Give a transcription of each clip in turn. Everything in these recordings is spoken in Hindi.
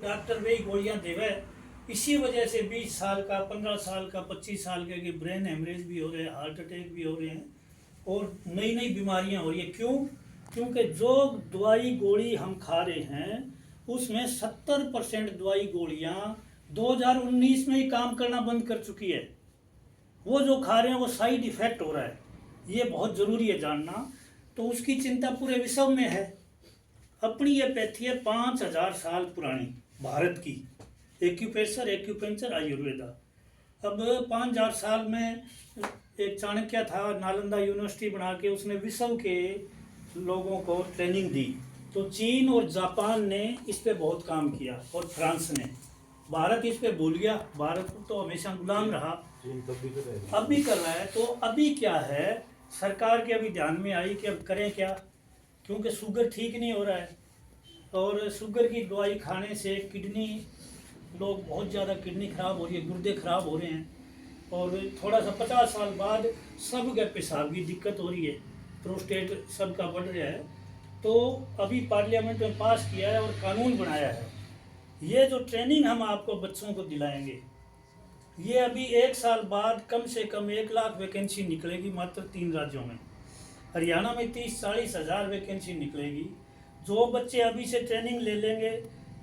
डॉक्टर वही गोलियां देवे। इसी वजह से 20 साल का, 15 साल का, 25 साल के ब्रेन हेमरेज भी हो रहे हैं, हार्ट अटैक भी हो रहे हैं और नई नई बीमारियां हो रही है। क्यों? क्योंकि जो दवाई गोली हम खा रहे हैं उसमें 70% दवाई गोलियां 2019 में ही काम करना बंद कर चुकी है। वो जो खा रहे हैं वो साइड इफेक्ट हो रहा है, ये बहुत ज़रूरी है जानना। तो उसकी चिंता पूरे विश्व में है। अपनी ये पैथी है 5000 साल पुरानी भारत की, एक्यूपेंचर आयुर्वेदा। अब 5000 साल में एक चाणक्य था, नालंदा यूनिवर्सिटी बना के उसने विश्व के लोगों को ट्रेनिंग दी। तो चीन और जापान ने इस पे बहुत काम किया और फ्रांस ने। भारत इस पे भूल गया। भारत तो हमेशा गुलाम रहा, अब भी कर रहा है। तो अभी क्या है, सरकार के अभी ध्यान में आई कि अब करें क्या, क्योंकि शुगर ठीक नहीं हो रहा है और शुगर की दवाई खाने से किडनी, लोग बहुत ज़्यादा किडनी खराब हो रही है, गुर्दे खराब हो रहे हैं और थोड़ा सा 50 साल बाद सबके पेशाब की दिक्कत हो रही है, प्रोस्टेट सबका बढ़ रहा है। तो अभी पार्लियामेंट में पास किया है और कानून बनाया है। ये जो ट्रेनिंग हम आपको बच्चों को दिलाएंगे, ये अभी 1 साल बाद कम से कम 1 लाख वैकेंसी निकलेगी मात्र 3 राज्यों में। हरियाणा में 30-40 हज़ार वैकेंसी निकलेगी। जो बच्चे अभी से ट्रेनिंग ले लेंगे,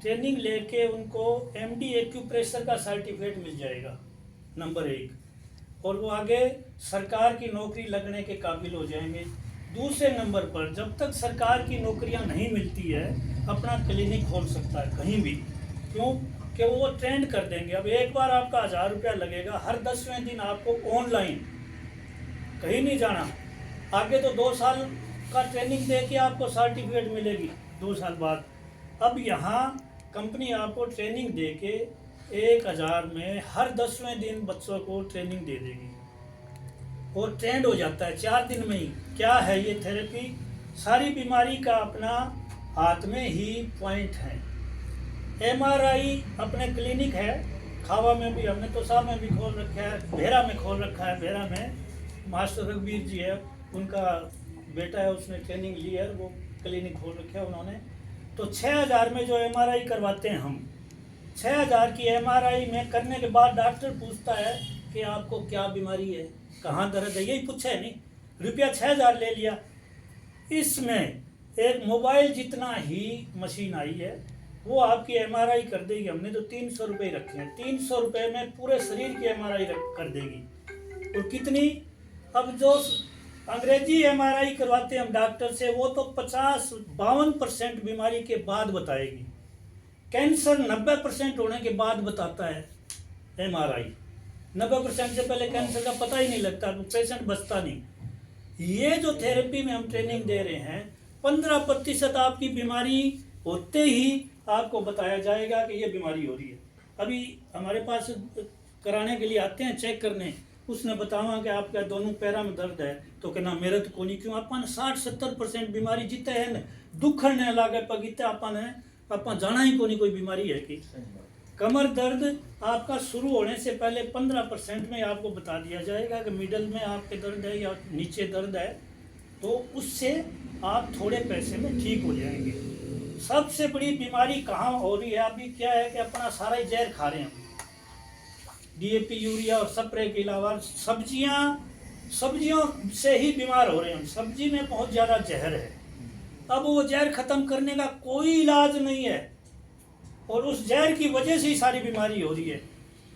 ट्रेनिंग लेके उनको एमडी एक्यूप्रेशर का सर्टिफिकेट मिल जाएगा, नंबर 1, और वो आगे सरकार की नौकरी लगने के काबिल हो जाएंगे। दूसरे नंबर पर, जब तक सरकार की नौकरियां नहीं मिलती है, अपना क्लिनिक खोल सकता है कहीं भी। क्यों? कि वो ट्रेंड कर देंगे। अब एक बार आपका 1000 रुपया लगेगा, हर 10वें दिन आपको ऑनलाइन, कहीं नहीं जाना। आगे तो 2 साल का ट्रेनिंग दे के आपको सर्टिफिकेट मिलेगी 2 साल बाद। अब यहाँ कंपनी आपको ट्रेनिंग दे के 1000 में हर 10वें दिन बच्चों को ट्रेनिंग दे देगी और ट्रेंड हो जाता है 4 दिन में ही। क्या है ये थेरेपी? सारी बीमारी का अपना हाथ में ही पॉइंट है। एमआरआई अपने क्लिनिक है, खावा में भी, हमने तो साहब में भी खोल रखा है, भेरा में खोल रखा है। भेरा में मास्टर रघुवीर जी है, उनका बेटा है, उसने ट्रेनिंग ली है, वो क्लिनिक खोल रखा है उन्होंने। तो 6000 में जो एमआरआई करवाते हैं हम, 6000 की एमआरआई में करने के बाद डॉक्टर पूछता है कि आपको क्या बीमारी है, कहाँ दर्द है, यही पूछे नहीं, रुपया 6000 ले लिया। इसमें एक मोबाइल जितना ही मशीन आई है, वो आपकी एमआरआई कर देगी। हमने तो 300 रुपये रखे हैं, 300 रुपये में पूरे शरीर की एमआरआई कर देगी। और कितनी? अब जो अंग्रेजी एमआरआई करवाते हैं हम डॉक्टर से, वो तो 52% बीमारी के बाद बताएगी। कैंसर 90% होने के बाद बताता है एमआरआई। 90% से पहले कैंसर का पता ही नहीं लगता, तो पेशेंट बचता नहीं। ये जो थेरेपी में हम ट्रेनिंग दे रहे हैं, 15% आपकी बीमारी होते ही आपको बताया जाएगा कि ये बीमारी हो रही है। अभी हमारे पास कराने के लिए आते हैं, चेक करने, उसने बतावा कि आपका दोनों पैरा में दर्द है, तो कहना मेरे तो कोनी। क्यों? अपन 60-70% बीमारी जितने हैं दुखने लागे पगीते अपन है, अपन जाना ही कोनी कोई बीमारी है कि। कमर दर्द आपका शुरू होने से पहले 15% में आपको बता दिया जाएगा कि मिडल में आपके दर्द है या नीचे दर्द है, तो उससे आप थोड़े पैसे में ठीक हो जाएंगे। सबसे बड़ी बीमारी कहाँ हो रही है अभी? क्या है कि अपना सारा ही जहर खा रहे हैं, डीएपी, यूरिया और स्प्रे के अलावा सब्जियों से ही बीमार हो रहे हैं। सब्जी में बहुत ज़्यादा जहर है। अब वो जहर ख़त्म करने का कोई इलाज नहीं है और उस जहर की वजह से ही सारी बीमारी हो रही है।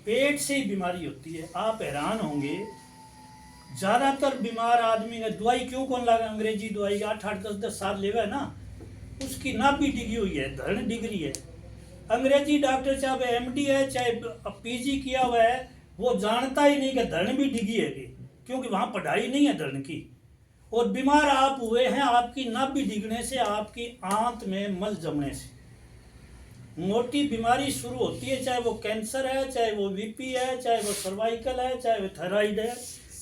पेट से ही बीमारी होती है। आप हैरान होंगे, ज़्यादातर बीमार आदमी ने दवाई क्यों कौन लगा? अंग्रेजी दवाई 8-8, 10-10 साल लेवा है ना, उसकी नाभि डिगी हुई है, धड़ डिग रही है। अंग्रेजी डॉक्टर चाहे एमडी है चाहे पीजी किया हुआ है, वो जानता ही नहीं कि धड़ भी डिगी है, क्योंकि वहाँ पढ़ाई नहीं है धड़ की। और बीमार आप हुए हैं आपकी नाभि डिगने से, आपकी आंत में मल जमने से। मोटी बीमारी शुरू होती है, चाहे वो कैंसर है, चाहे वो बीपी है, चाहे वो सर्वाइकल है, चाहे वो थायराइड है,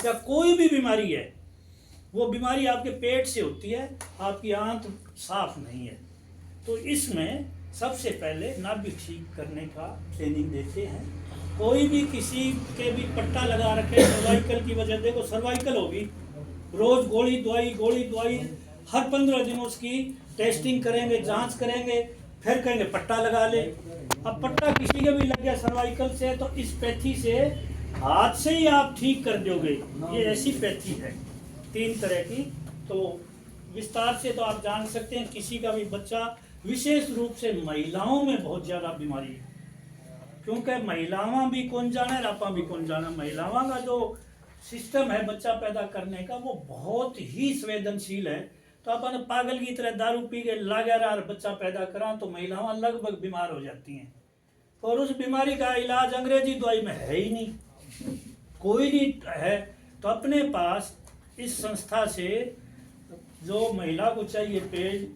या कोई भी बीमारी है, वो बीमारी आपके पेट से होती है, आपकी आंत साफ नहीं है। तो इसमें सबसे पहले नाभि ठीक करने का ट्रेनिंग देते हैं। कोई भी किसी के भी पट्टा लगा रखे सर्वाइकल की वजह, देखो सर्वाइकल होगी, रोज गोली दवाई हर 15 दिन उसकी टेस्टिंग करेंगे, जांच करेंगे, फिर कहेंगे पट्टा लगा ले। अब पट्टा किसी के भी लग गया सर्वाइकल से, तो इस पैथी से हाथ से ही आप ठीक कर दोगे। ये ऐसी पैथी है 3 तरह की। तो विस्तार से तो आप जान सकते हैं, किसी का भी बच्चा, विशेष रूप से महिलाओं में बहुत ज़्यादा बीमारी है, क्योंकि महिलावां भी कौन जाना है, आपा भी कौन जाना। महिलावां का जो सिस्टम है बच्चा पैदा करने का, वो बहुत ही संवेदनशील है। तो अपन पागल की तरह दारू पी के लागे रहा बच्चा पैदा करा, तो महिलावां लगभग बीमार हो जाती हैं। और उस बीमारी का इलाज अंग्रेजी दवाई में है ही नहीं, कोई नहीं है। तो अपने पास इस संस्था से जो महिला को चाहिए पेड,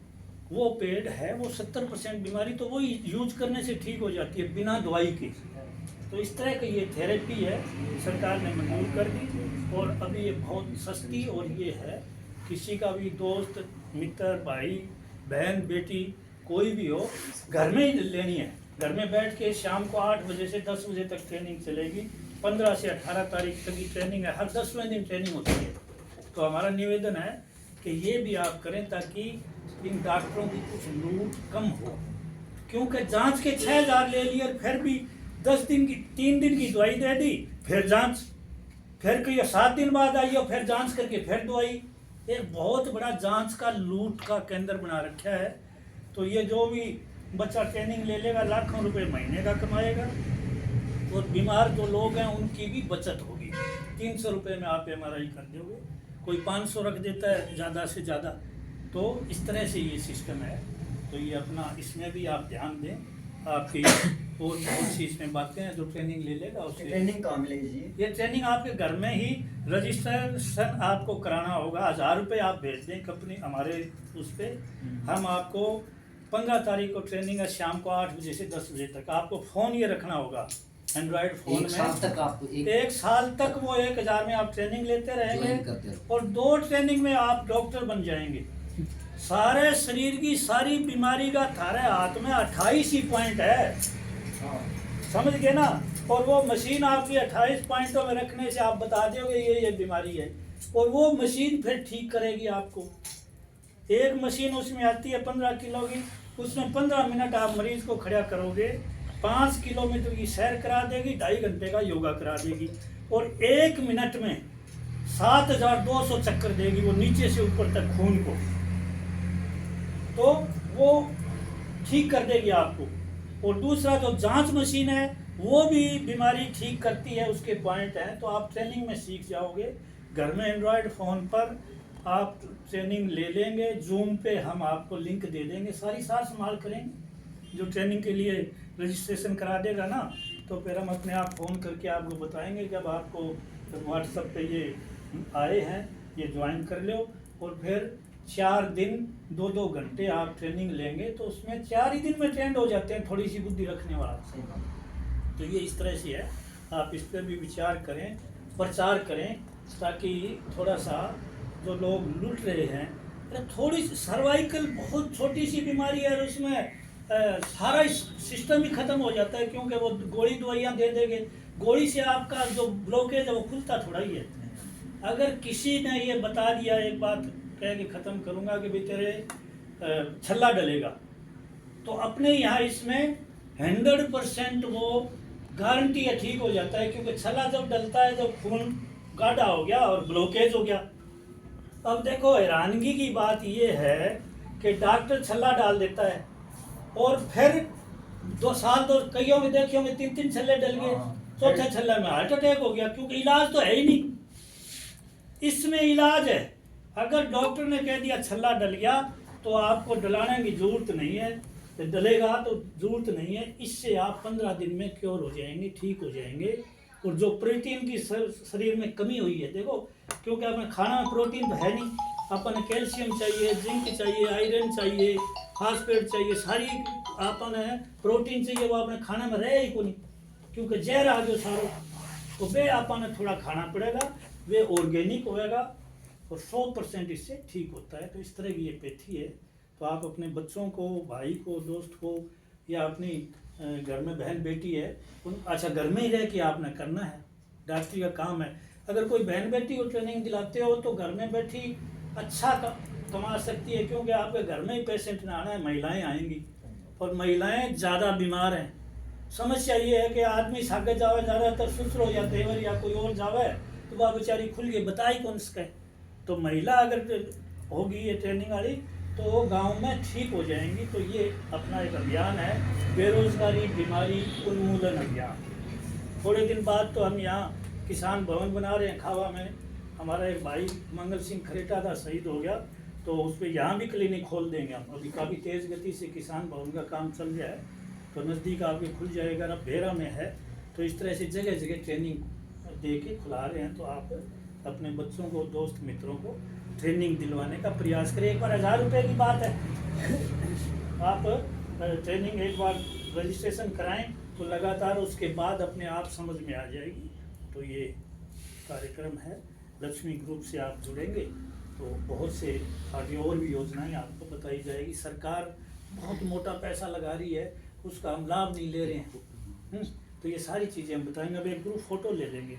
वो पेड है, वो 70% बीमारी तो वो यूज करने से ठीक हो जाती है बिना दवाई के। तो इस तरह की ये थेरेपी है, सरकार ने मंजूर कर दी। और अभी ये बहुत सस्ती, और ये है किसी का भी दोस्त, मित्र, भाई, बहन, बेटी, कोई भी हो, घर में ही लेनी है। घर में बैठ के शाम को 8 बजे से 10 बजे तक ट्रेनिंग चलेगी। 15 से 18 तारीख तक की ट्रेनिंग है, हर 10वें दिन ट्रेनिंग होती है। तो हमारा निवेदन है कि ये भी आप करें, ताकि इन डॉक्टरों की कुछ लूट कम हो। क्योंकि जांच के 6000 ले लिए, फिर भी 10 दिन की, 3 दिन की दवाई दे दी, फिर जांच, फिर कहिए 7 दिन बाद आइए, फिर जांच करके फिर दवाई। ये बहुत बड़ा जांच का लूट का केंद्र बना रखा है। तो ये जो भी बच्चा ट्रेनिंग ले लेगा, लाखों रुपए महीने का कमाएगा, और बीमार जो लोग हैं उनकी भी बचत होगी। 300 रुपये में आप MRI कर दोगे, कोई 500 रख देता है ज़्यादा से ज़्यादा। तो इस तरह से ये सिस्टम है। तो ये अपना इसमें भी आप ध्यान दें। आपकी और बहुत सी इसमें बातें हैं, जो ट्रेनिंग ले लेगा उससे ट्रेनिंग कहाँ मिलेगी? ये ट्रेनिंग आपके घर में ही रजिस्ट्रेशन आपको कराना होगा। 1000 रुपये आप भेज दें कंपनी हमारे उस पर, हम आपको 15 तारीख को ट्रेनिंग है, शाम को 8 बजे से 10 बजे तक। आपको फ़ोन ये रखना होगा, एंड्रॉयड फ़ोन में। 1 साल तक आपको 1 साल तक वो 1000 में आप ट्रेनिंग लेते रहेंगे, और 2 ट्रेनिंग में आप डॉक्टर बन जाएंगे। सारे शरीर की सारी बीमारी का थारे हाथ में 28 ही पॉइंट है, समझ गए ना। और वो मशीन आपकी 28 पॉइंटों में रखने से आप बता दोगे ये बीमारी है, और वो मशीन फिर ठीक करेगी आपको। एक मशीन उसमें आती है 15 किलो की, उसमें 15 मिनट आप मरीज को खड़ा करोगे, 5 किलोमीटर की सैर करा देगी, 2.5 घंटे का योगा करा देगी, और 1 मिनट में 7200 चक्कर देगी वो नीचे से ऊपर तक खून को। तो वो ठीक कर देगी आपको। और दूसरा जो जांच मशीन है, वो भी बीमारी ठीक करती है, उसके पॉइंट हैं। तो आप ट्रेनिंग में सीख जाओगे। घर में एंड्रॉयड फ़ोन पर आप ट्रेनिंग ले लेंगे, जूम पे हम आपको लिंक दे देंगे, सारी सार संभाल करेंगे। जो ट्रेनिंग के लिए रजिस्ट्रेशन करा देगा ना, तो फिर हम अपने आप फ़ोन करके आपको बताएंगे। जब आपको व्हाट्सएप पे ये आए हैं, ये ज्वाइन कर लो, और फिर 4 दिन 2-2 घंटे आप ट्रेनिंग लेंगे, तो उसमें 4 ही दिन में ट्रेंड हो जाते हैं, थोड़ी सी बुद्धि रखने वाला। तो ये इस तरह से है, आप इस पर भी विचार करें, प्रचार करें, ताकि थोड़ा सा जो लोग लूट रहे हैं। थोड़ी सर्वाइकल बहुत छोटी सी बीमारी है, और इसमें सारा सिस्टम ही ख़त्म हो जाता है, क्योंकि वो गोली दवाइयाँ दे देंगे। गोली से आपका जो ब्लॉकेज है वो खुलता थोड़ा ही है। अगर किसी ने ये बता दिया, एक बात कह के ख़त्म करूँगा कि भाई तेरे छल्ला डलेगा, तो अपने यहाँ इसमें 100% वो गारंटी है ठीक हो जाता है। क्योंकि छल्ला जब डलता है, जब खून गाढ़ा हो गया और ब्लॉकेज हो गया। अब देखो, हैरानगी की बात ये है कि डॉक्टर छल्ला डाल देता है, और फिर 2 साल कईयों में देखे होंगे 3-3 छल्ले डल गए, चौथे छल्ले में हार्ट अटैक हो गया, क्योंकि इलाज तो है ही नहीं। इसमें इलाज है। अगर डॉक्टर ने कह दिया छल्ला डल गया, तो आपको डलाने की जरूरत नहीं है, तो डलेगा तो जरूरत नहीं है। इससे आप 15 दिन में क्योर हो जाएंगे, ठीक हो जाएंगे। और जो प्रोटीन की शरीर में कमी हुई है, देखो, क्योंकि अपने खाना में प्रोटीन तो है नहीं, अपन कैल्शियम चाहिए, जिंक चाहिए, आयरन चाहिए, फास्फेट चाहिए, सारी अपन प्रोटीन चाहिए, वो अपने खाने में रहे ही को नहीं, क्योंकि जहर आ गया सारो। तो वे अपन थोड़ा खाना पड़ेगा, वे ऑर्गेनिक होएगा, और 100% इससे ठीक होता है। तो इस तरह की ये पैथी है। तो आप अपने बच्चों को, भाई को, दोस्त को, या अपनी घर में बहन बेटी है, अच्छा घर में ही रह के आपने करना है, डॉक्टरी का काम है। अगर कोई बहन बेटी को ट्रेनिंग दिलाते हो, तो घर में बैठी अच्छा कमा सकती है, क्योंकि आपके घर में ही पेशेंट ना आना है, महिलाएं आएंगी। और महिलाएं ज़्यादा बीमार हैं। समस्या ये है कि आदमी सागे जावे, ज़्यादातर ससुरो या देवर या कोई और जावे तो वह बेचारी खुल के बताई कौन सके। तो महिला अगर होगी ये ट्रेनिंग वाली तो गांव में ठीक हो जाएंगी। तो ये अपना एक अभियान है, बेरोजगारी बीमारी उन्मूलन अभियान। थोड़े दिन बाद तो हम यहाँ किसान भवन बना रहे हैं खावा में। हमारा एक भाई मंगल सिंह खरेटा था, शहीद हो गया, तो उस पर यहाँ भी क्लिनिक खोल देंगे हम। अभी काफ़ी तेज़ गति से किसान भवन का काम चल रहा है, तो नज़दीक आपके खुल जाएगा। अब भेरा में है, तो इस तरह से जगह जगह ट्रेनिंग दे के खुला रहे हैं। तो आप अपने बच्चों को, दोस्त मित्रों को ट्रेनिंग दिलवाने का प्रयास करें। एक बार 1000 रुपये की बात है, आप ट्रेनिंग एक बार रजिस्ट्रेशन कराएं तो लगातार उसके बाद अपने आप समझ में आ जाएगी। तो ये कार्यक्रम है, लक्ष्मी ग्रुप से आप जुड़ेंगे तो बहुत से आगे और भी योजनाएं आपको बताई जाएगी। सरकार बहुत मोटा पैसा लगा रही है, उसका हम लाभ नहीं ले रहे हैं। तो ये सारी चीज़ें हम बताएंगे। अब एक ग्रुप फोटो ले लेंगे।